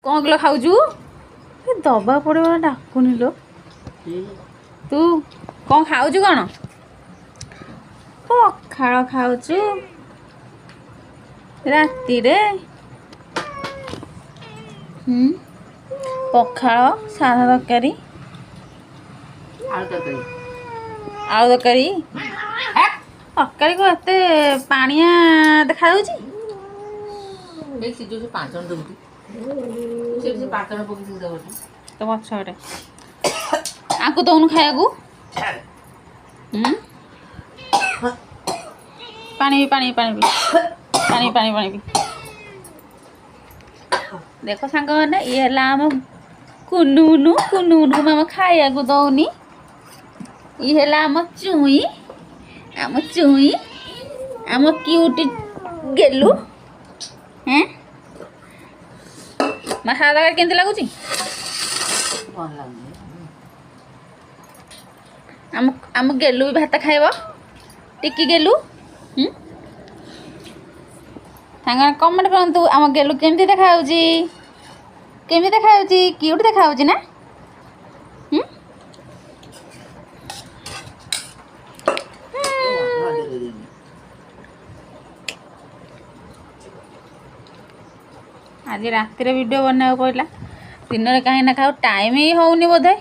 कौन किलो खाऊचु दबा पड़े डाकुनि लो तू कौन खाऊचु कौन पखाड़ खाऊचु राति रे पखाड़ साधा तरकारी आलू तरकारी तरकारी को एते पानिया देखा तो पछे आंकु दौनु खाया पानी पानी पानी पानी पानी पानी पी देख सांग मैंने ये आम कुनुनु कुनुनु आम खाया दौनी ये आम चुई आम क्यूट गेलु हैं मसाला तरकारी केमती लगुच आम गेलु भी भात खाइब टिकी गेलु सांग कमेंट करतु आम गेलु केमती देखा क्यूट देखा ना आज रात वीडियो बनाया पड़ा दिन में कहीं ना खाऊ टाइम ही होनी बोधे